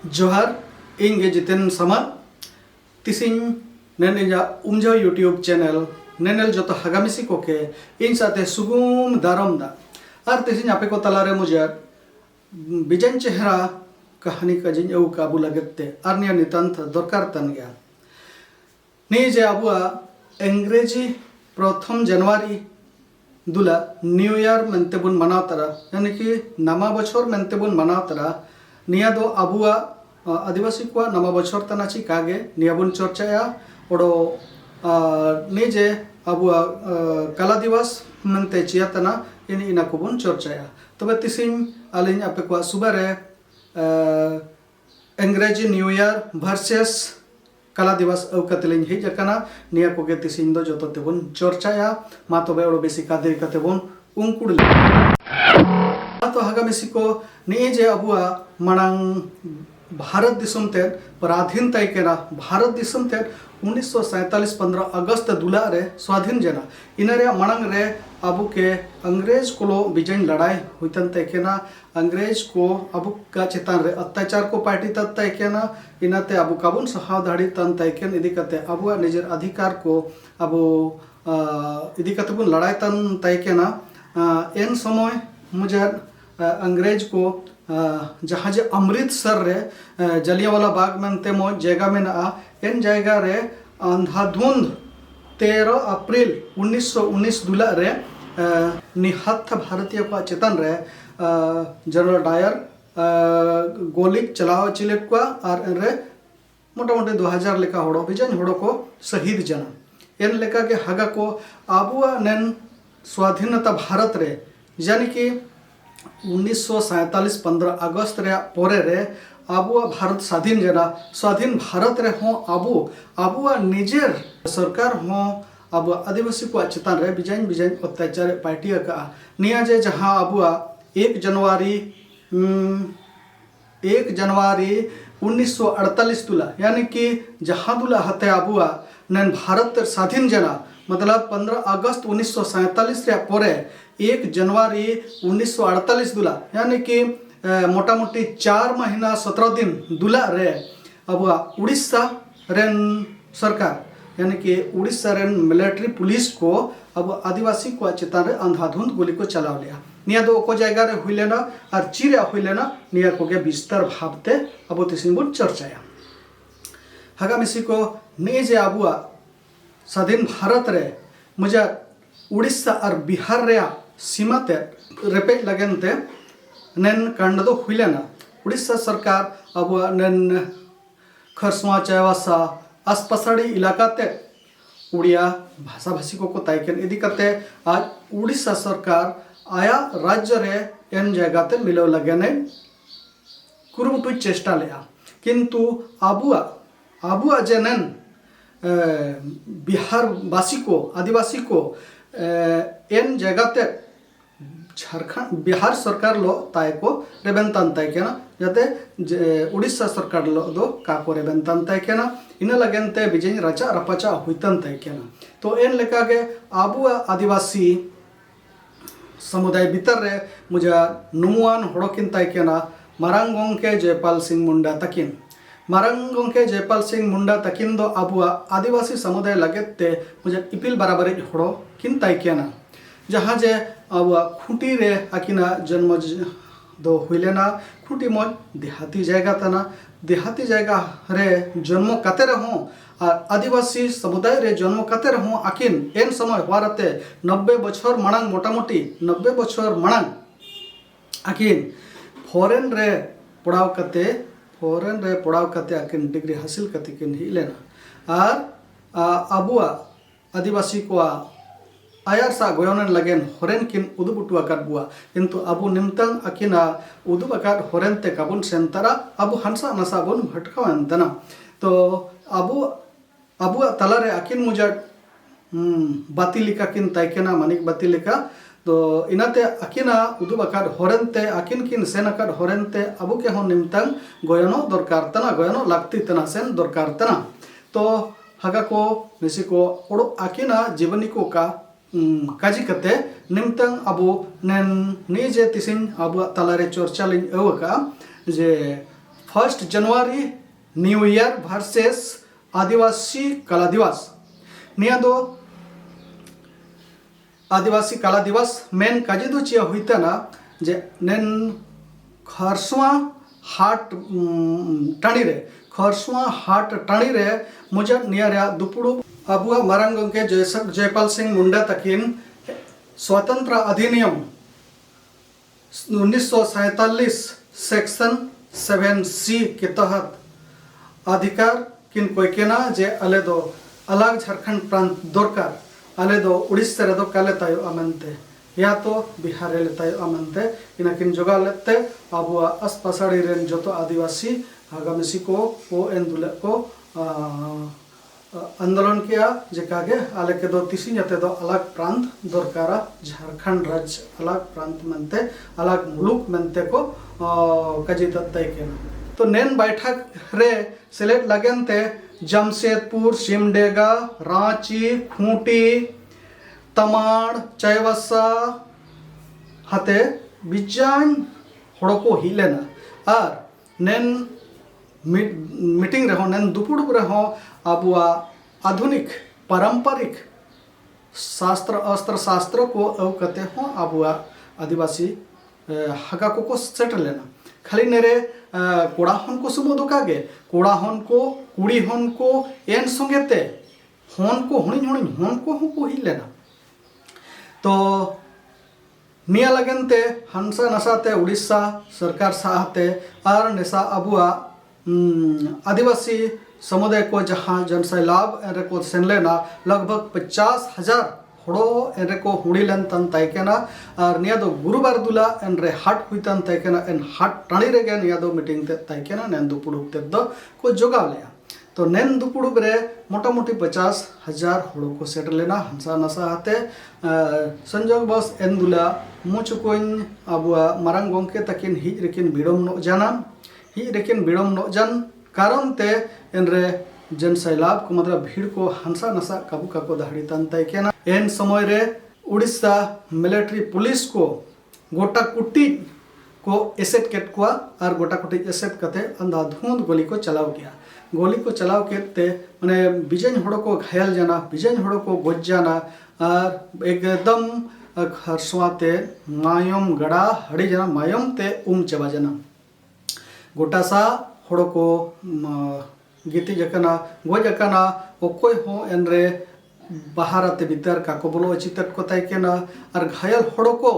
जोहार इंगे जितेन समा तिसिंग नेन इजा उमजा यूट्यूब चैनल नेनल जो तो हगामिसी को के इन साथे सुगुम दारम दा और तिसिंग आपे को तलारे मुझे बिजन चेहरा कहानी का जिन एउ काबू लगते अर्निया नितांत दरकार तन गया नहीं जे अबुआ अंग्रेजी प्रथम जनवरी दुला न्यू ईयर मेंते बुन मनाव तरा यानी कि नमा बछर मेंते बुन मनाव तरा निया दो अबुआ आदिवासी को नमा बछर तनाची कागे निया बुन चर्चाया ओडो निजे अबुआ कला दिवस मेंते चिया तना इनी इना को बुन चर्चाया तबे तिसिंग आलिन आपे को सुबारे अंग्रेजी न्यू ईयर वर्सेस कला दिवस औकतलिंग हे जकना निया को के तिसिंग दो जतो तेबुन चर्चाया मा तबे ओडो बेसी कादेर कतेबुन उंकुड़ तो हगामिसी को नहीं जे अबुआ मनांग भारत दिसम ते पराधीन तय केना भारत दिसम ते 1947 15 अगस्त दुला रे स्वाधीन जना इनरे मनांग रे अबु के अंग्रेज को बिजन लड़ाई हुईतन तय केना अंग्रेज को अबु का चेतान रे अत्याचार को पार्टी तक तय केना इनाते अबु काबुन सहाव दाड़ी तन तय केन इदी कते अबुआ निजर अधिकार को अबु इदी कते बुन लड़ाई तन तय केना एन समय मुझे अंग्रेज को जहाँ जे अमृतसर रे जलियावाला बाग मेंते मो जगह में ना एन जगह रे अंधाधुंध 13 अप्रैल 1919 दुला रे निहत्थ भारतीय को चेतन रे जनरल डायर गोली चलाव चिलेट को और रे मोटा मोटे 2000 लेका होड़ो बिजन होड़ो को शहीद जना एन लेका के हगा को आबुआ नेन स्वाधीनता भारत रे यानी कि 1947 15 अगस्त रे पोरे रे आबुआ भारत स्वाधीन जना स्वाधीन भारत रे हो आबुआ निजेर सरकार हो अब आदिवासी को चेतान रे बिजन बिजन अत्याचार पार्टी का निया जे जहां आबुआ 1 जनवरी 1948 तुला यानी कि जहां दुला हते आबुआ नन भारत स्वाधीन जना मतलब 15 अगस्त 1947 रे पोरे 1 जनवरी 1948 दुला यानी कि मोटा मोटी 4 महीना 17 दिन दुला रे अब उड़ीसा रेन सरकार यानी कि उड़ीसा रेन मिलिट्री पुलिस को अब आदिवासी को चेतान रे अंधाधुंध गोली को चलाव लिया निया दो को जायगा रे हुई लेना और चिरे हुई लेना निया को के विस्तार भावते अब तिसिंबुन चर्चाया हगामिसी को ने जे अबुआ स्वाधीन भारत रे मुझे उड़ीसा और बिहार रे सीमा ते रेपेज लगनते नेन कांड दो हुईलेना उड़ीसा सरकार अब नेन खरसुआ चावासा आसपासाड़ी इलाका ते उड़िया भाषा भाषी को ताइकेन इदी कते आज उड़ीसा सरकार आया राज्य रे एन जगह ते मिलो लगने कुरुमुटु चेष्टा लिया किंतु आबुआ जेनेन बिहार वासी को आदिवासी को एन जगह ते झारखंड बिहार सरकार लो ताय को रेबेंतान ताय केना जाते उड़ीसा सरकार लो दो का को रेबेंतान ताय केना इना लगनते बिजय राजा रपाचा हुईतन ताय केना तो एन लेका के आबुआ आदिवासी समुदाय भीतर रे मुझे नुमुआन होड़किन ताय केना मारांग गोंके जयपाल सिंह मुंडा तकिन मारांग गोंके जयपाल सिंह मुंडा तकिन दो अबुआ आदिवासी समुदाय लगते मुझे इपिल बराबर होड़ो किन ताय केना जहाँ जे अबुआ खुटी रे आकिना जन्म दो हुईलेना खुटी मज देहाती जायगा तना देहाती जायगा रे जन्म कते रहो और आदिवासी समुदाय रे जन्म कते रहो आकिन एन समय वारते 90 बछर मांग मोटा मोटी 90 बछर मांग आकिन फॉरेन रे पढ़ाव कते आकिन डिग्री हासिल कते किन हिलेना और अबुआ आदिवासी को आयार सा गोयनन लगेन होरेन किन उदुबुटुआ काट बुआ किंतु अबु निमतंग अकिना उदुबकाट होरेन ते काबुन सेंतरा अबु हंसा नसा बुन भटकावन तना तो अबु तलारे अकिन मुजा बातिलिका किन ताइकेना मानिक बातिलिका तो इनाते अकिना उदुबकाट होरेन ते अकिन किन सेनाकाट होरेन ते अबु के हो निमतंग गोयनो दरकार तना गोयनो लागती तना सेन दरकार तना तो हगा को निसी को ओडो अकिना जीवनी को का काजी कते निमतंग अबो नेन निजे तिसिन अबु तलारे चर्चा लिन एवका जे 1 जनवरी न्यू ईयर वर्सेस आदिवासी कला दिवस निया दो आदिवासी कला दिवस मेन काजे दो चिया हुईता ना जे नेन खरसुआ हाट टाणी रे मुजब निया रे दुपुड़ु अबुआ मारांग गंके जयपाल सिंह मुंडा तकिन स्वतंत्र अधिनियम 1947 सेक्शन 7C के तहत अधिकार किन कोइकेना जे अले दो अलग झारखंड प्रांत दरकार अले दो उड़ीसा रे दो काले तायो अमनते या तो बिहार रे तायो अमनते इनाकिन जोगा लेते अबुआ असपासाड़ी रेन जोतो आदिवासी आगामिसी को ओ एंदुले को आंदोलन किया जेकागे आले के दो तीसी जाते दो अलग प्रांत दरकारा झारखंड राज्य अलग प्रांत मनते अलग मुलुक मनते को कजित तय केना तो नेन बैठक रे सेलेक्ट लगनते जमशेदपुर सिमडेगा रांची खूंटी तमाड़ चायवसा हाते बिजान हड़को हिलेना और नेन मीटिंग रहो नेन दुपुड़ुब रहो अबुआ आधुनिक पारंपरिक शास्त्र अस्त्र शास्त्र को अवकते हो अबुआ आदिवासी हागा को सेटल लेना खाली नेरे कोड़ा हन को सुमो दुकागे कोड़ा हन को कुड़ी हन को एन संगेते हन को हणी हन को ही लेना तो निया लगनते हंसा नसाते उड़ीसा सरकार साहते और नेसा अबुआ आदिवासी समुदाय को जहाँ जनसैलाब एरे को सेनलेना लगभग 50,000 हड़ो एरे को हुड़ीलेन तन तैकेना और निया दो गुरुवार दुला एनरे हाट हुईतन तैकेना एन हाट टाणी रेगे निया दो मीटिंग ते तैकेना नेन दुपुड़ुब ते दो को जोगाव लेया तो नेन दुपुड़ुब रे मोटामोटी 50,000 हड़ो को सेट लेना हंसा नसा हाते संजोग बस एन दुला मुचुकोइन अबुआ मारांग गोंके तकिन हिज रेकिन बिड़म नो जाना हिज रेकिन बिड़म नो जान कारण ते एनरे जनसैलाब को मतलब भीड़ को हंसा नसा काबू काको दाहड़ी तन तैकेना एन समय रे उड़ीसा मिलिट्री पुलिस को गोटा कुटी को एसेट केट को और गोटा कुटी एसेट कते अंधाधुंध गोली को चलाव किया गोली को चलाव केते माने बिजन हड़ो को घायल जाना बिजन हड़ो को गोज जाना और एकदम खरसुआते मायम गड़ा हड़ी जाना मायम ते चबा जाना गोटा सा हड़ो को गीति जकना गोज जकना ओकोय हो एनरे बाहरते भीतर काको बोलो चितक को तैकेना और घायल हड़ो को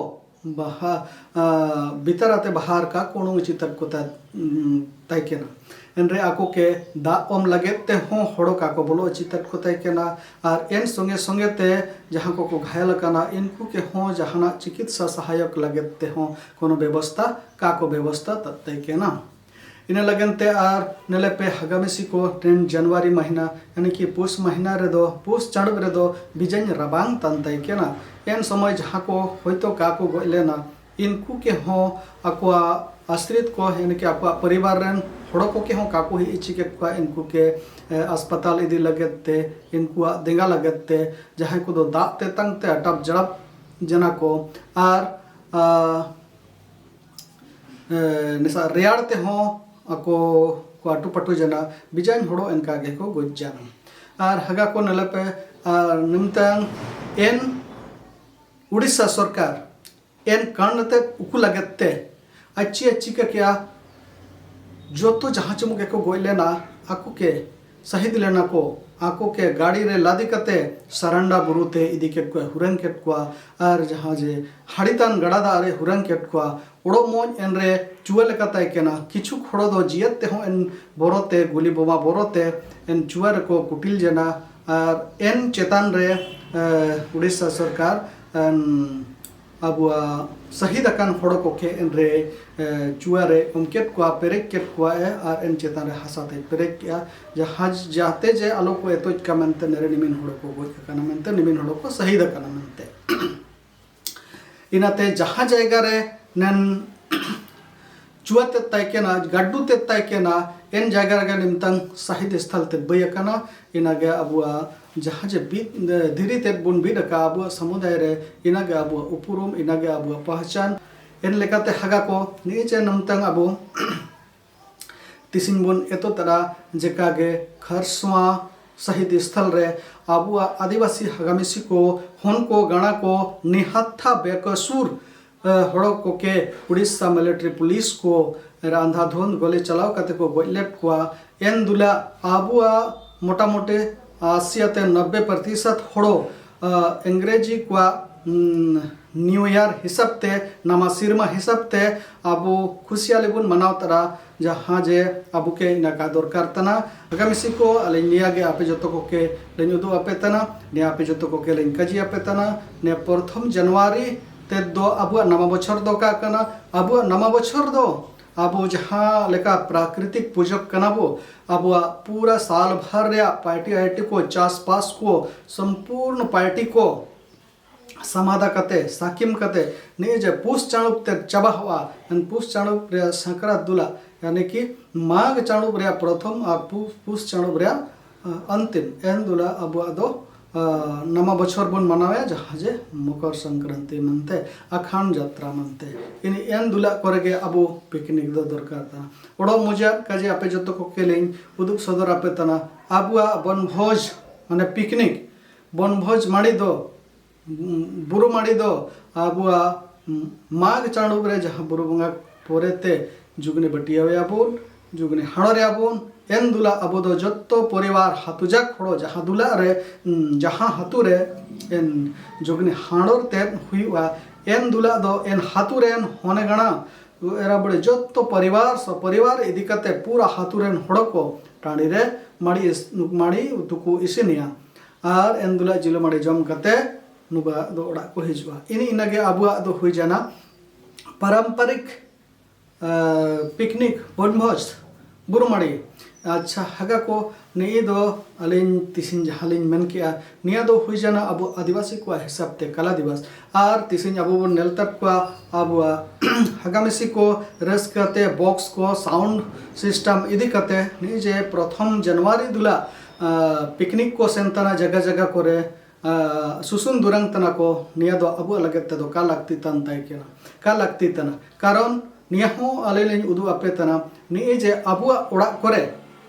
भीतरते बाहर का कोनो चितक को तैकेना एनरे आको के दा ओम लगेते हो हड़ो काको बोलो चितक को तैकेना और एन संगे संगे ते जहाँ को घायल कना इनको के हो जहाँ चिकित्सा सहायक लगेते हो कोनो व्यवस्था काको व्यवस्था तैकेना इन लगनते और नेले पे हगामिसी को 10 जनवरी महीना यानी कि पुष महीना रे दो पुष चाँद रे दो बिजन रबांग तन तैकेना एन समय जहाँ को होतो काको गलेना इनको के हो अकुआ आश्रित को यानी कि अकुआ परिवार रेन हड़ो को के हो काको ही चिके को इनको के अस्पताल इदी लगते इनको देंगा लगते जहाँ को दो दाते तंगते अटप जड़प जना को और निसा रेयाड़ते हो ako ko atu patu jana bijan horo enka ge ko gojjana ar haga ko nalape nimtang en Orissa सरकार एन कारणते उकु लगते अच्छी का क्या जो तो जहाँ चमुके को गोई लेना आको के शहीद लेना को आको के गाड़ी रे लादी कते सरंडा बुरुते इदी केट को हुरंग केट को और जहाँ जे हाड़ीतान गड़ा दारे हुरंग केट को उड़ो मोज एन रे चुआ लेकाता केना किछु खड़ो दो जियते हो एन बोरोते गुली बोमा बोरोते एन चुआ रे को कुटिल जना और एन चेतान रे उड़ीसा सरकार अब शहीद अकान हड़ को के एन रे चुआरे उनकेट को पेरेक केट को और एन चेतान रे हसाते पेरेक किया जहाँ जाते जे आलो को एतो का मनते नेरे निमिन हड़ को गोज अकाना मनते निमिन हड़ को शहीद अकाना मनते इनाते जहाँ जायगा रे नन चुआते तैकेना गड्डू ते तैकेना एन जायगा रे निमतंग शहीद स्थल ते बयकना इनागे अब जहाँ जे धीरे ते बुन बीडका अब समुदाय रे इनागे अब उपरूम इनागे अब पहचान एन लेकाते हगा को नीचे नमतंग अब तिसिन बन एतो तरा जेकागे खरसुआ शहीद स्थल रे आबुआ आदिवासी हगामिसी को हन को गाना को निहत्था बेकसूर हड़ो को के उड़ीसा मिलिट्री पुलिस को अंधाधुंध गोली चलाव कते को गोलेट को एन दुला आबुआ मोटा मोटे 80 से 90% हड़ो अंग्रेजी को न्यू ईयर हिसाब ते नामा सिरमा हिसाब ते आबो खुशियाली बुन मनाव तरा जहाँ जे आबो के इनाका दरकार तना आगामिसी को अले निया गे आपे जतो को के लेन उदु आपे तना ने आपे जतो को के लेन काजी आपे तना ने प्रथम जनवरी ते दो आबो नवा बछर दो का कना आबो नवा बछर दो आबो जहाँ लेका प्राकृतिक पूजक कना बो आबो पूरा साल भर रे पार्टी आईटी को चास पास को संपूर्ण पार्टी को समाधा कते साकिम कते ने जे पुष चाणुप ते चबा हुआ एन पुष चाणुप रे संक्रांत दुला यानी कि माघ चाणुप रे प्रथम और पुष चाणुप रे अंतिम एन दुला अब दो नमा बछर बन मनावे जहाँ जे मकर संक्रांति मनते अखान यात्रा मनते इन एन दुला करे अब पिकनिक दो दरकार तना ओडो मजा काजे आपे जतो को केलें उदुक सदर आपे तना आबुआ बनभोज माने पिकनिक बनभोज माड़ी दो बुरु माड़ी दो आबुआ माघ चाणुब रे जहाँ बुरु बंगा पोरेते जुगने बटियाबोन जुगने हाड़ोरेबोन एन दुला अब दो जत्तो परिवार हातुजाक हड़ो जहाँ दुला रे जहाँ हातु रे एन जुगने हाड़ोर तेन हुआ एन दुला दो एन हातु रेन होने गणा एरा बड़े जत्तो परिवार स परिवार इदी कते पूरा हातु रेन हड़ो को टाड़ी रे माड़ी उतुको इसिनिया और एन दुला जिलो माड़ी जम कते नुबा दो ओड़ा को हिजुआ इन इनागे आबुआ दो हुई जाना पारंपरिक पिकनिक बनभोज बुरुमाड़ी अच्छा हगा को नहीं दो अलिन तिसिन जहालिन मन किया निया दो हुई जाना अब आदिवासी को हिसाब ते कला दिवस और तिसिन अब नेलतप को अब हगामिसी को रस करते बॉक्स को साउंड सिस्टम इदी करते नहीं जे प्रथम जनवरी दुला पिकनिक को सेंतना जगह जगह करे सुसुन दुरंग तना को निया दो अब लगे ते दो का लगती तन ताई केना का लगती तना कारण निया हो अले लेन उदु आपे तना नि जे अब ओड़ा करे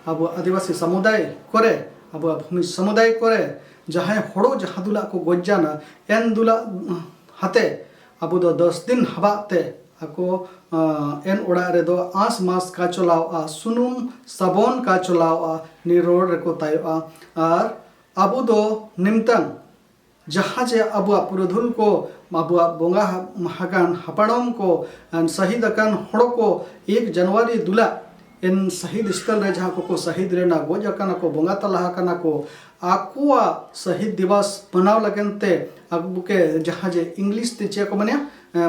अब आदिवासी समुदाय करे अब भूमि समुदाय करे जहाँ हड़ो जहाँ दुला को गोजाना एन दुला हाते अब दो 10 दिन हबाते ako en oड़ा रे दो आस मास का चलावा सुनुम साबन का चलावा नि रोड रको तायोआ और अबु दो निमतन जहाँ जे अब पुरुधुल को अब बोंगा महागान हपड़म को शहीद अकान हड़ो को 1 जनवरी दुला इन शहीद स्थल रे जहाँ को शहीद रेना गोज अकाना को बोंगा तलाह अकाना को आकुआ शहीद दिवस मनाव लगनते अब के जहाँ जे इंग्लिश ते चे को मने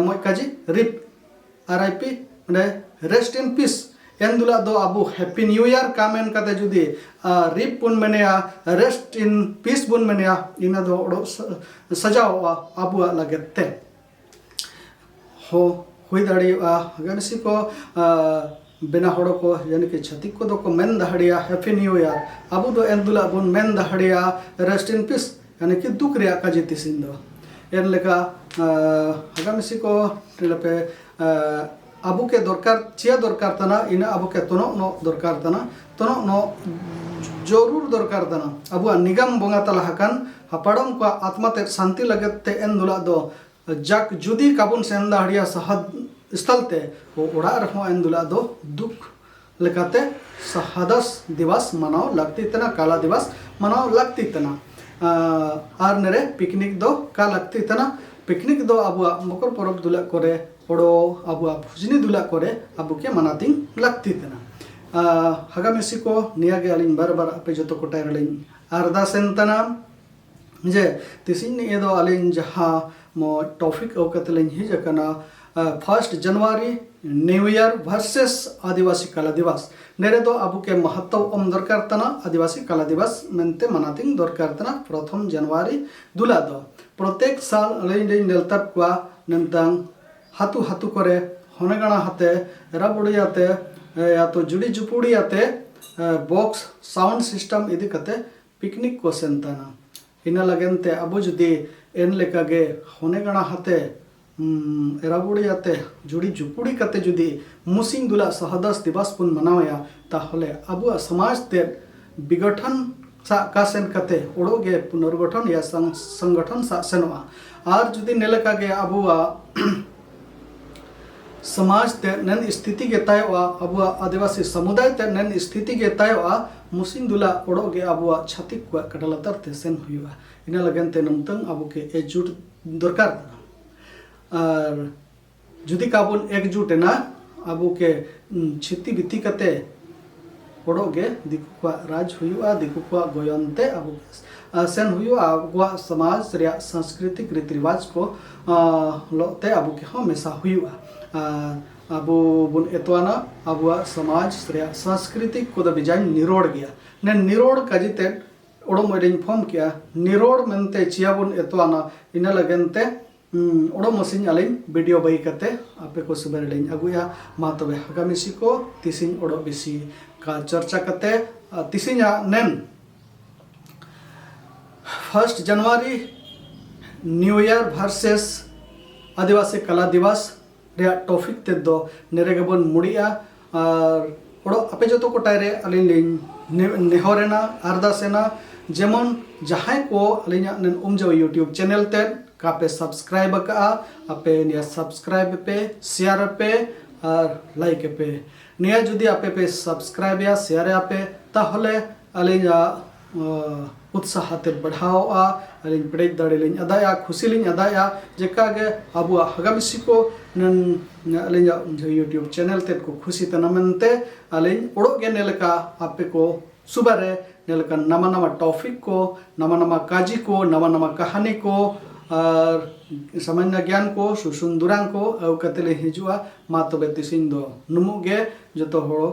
मोय काजी रिप RIP माने रेस्ट इन पीस एन दुला दो अब हैप्पी न्यू ईयर कामेन कते जुदी रिप बुन मनेया रेस्ट इन पीस बुन मनेया इना दो ओडो सजावा अब लगते हो हुई दाड़ी गणसी को बिना हड़ो को यानी कि छतिक को दो को मेन दहड़िया हैप्पी न्यू ईयर अब दो एन दुला बुन मेन दहड़िया रेस्ट इन पीस यानी कि दुख रिया का जितिसिन दो एन लेका हगामिसी को टिलपे अबु के दरकार चिया दरकार तना इना अबु के तनो नो दरकार तना तनो नो जरूर दरकार तना अबु निगम बोंगा तला हकन हपड़म को आत्मा ते शांति लगते एन दुला दो जक जुदी काबुन सेंदा हड़िया सहद स्थल ते वो उड़ा रहो एन दुला दो दुख लेकाते शहादस दिवस मनाओ लगती तना काला दिवस मनाओ लगती तना आर नरे पिकनिक दो का लगती तना पिकनिक दो अब मकर पर्व दुला करे ओडो अब भुजनी दुला करे अब के मनातिंग लगती तना हगामिसी को नियागे अलिंग बार बार अपे जतो कोटाय रलिंग आरदा सेंतना जे तिसिन ए दो अलिंग जहां मो टॉपिक औकतलिंग हि जकना 1 जनवरी न्यू ईयर वर्सेस आदिवासी कला दिवस नेरे दो अब के महत्व ओम दरकार तना आदिवासी कला दिवस मेनते मनातिंग दरकार तना प्रथम जनवरी दुला दो प्रत्येक साल अलिंग नेलतप को नंतंग हातु हातु करे होनेगणा हाते राबुड़ियाते या तो जुड़ी जुपुड़ियाते बॉक्स साउंड सिस्टम इदी कते पिकनिक को सेंताना इना लगनते अब जुदी एन लेकागे होनेगणा हाते एराबुड़ी आते जुड़ी जुपुड़ी कते जुदी मुसिंग दुला सहदस दिवस पुन मनावया ताहले अब समाज ते विघटन सा कासेन कते ओडोगे पुनर्गठन या संगठन सा सेनवा आर जुदी नेलका गे अब समाज ते नन स्थिति के तायवा अब आदिवासी समुदाय ते नन स्थिति के तायवा मुसिंग दुला ओडोगे अब छातिक को कटलतर ते सेन हुआ इना लगन ते नमतंग अब के एकजुट दरकार और जुदी काबुन एकजुट ना अब के छिति बिति कते ओडोगे दिकु को राज हुआ दिकु को गोयनते अब सेन हुआ अब समाज रे सांस्कृतिक रीति रिवाज को लोते अब के हमेशा हुआ अब बुन एतवाना अब समाज रे सांस्कृतिक को बिजाइन निरोड़ गया ने निरोड़ काजिते ओडो मोडिन फॉर्म किया निरोड़ मनते चिया बुन एतवाना इना लगनते ओडो मसिन अलिन वीडियो बाई कते आपे को सुबर लेन अगुया मा तबे हगामिसी को तिसिन ओडो बिसी का चर्चा कते तिसिन नेन 1 जनवरी न्यू ईयर वर्सेस आदिवासी कला दिवस रे टॉपिक ते दो नेरेगबन मुड़िया और ओडो आपे जतो कोटाय रे अलिन लिन नेहरेना अरदासेना जेमन जहां को अलिना नेन उमजो यूट्यूब चैनल ते कापे सब्सक्राइब का आपे निया सब्सक्राइब पे शेयर पे और लाइक पे निया जुदी आपे पे सब्सक्राइब या शेयर आपे ताहले अलिना उत्साह ते बढ़ावा अलिन पड़ेज दाड़े लिन अदाया खुशी लिन अदाया जेका गे अब हगामिसी को नन अलिना यूट्यूब चैनल ते को खुशी तनमनते अलिन ओडो गे नेलका आपे को सुबारे नेलका नवा नवा टॉपिक को नवा नवा काजी को नवा नवा कहानी को और सामान्य ज्ञान को सुसुंदुरां को कतले हिजुआ मा तबे तिसिन दो नुमुगे जतो होड़ो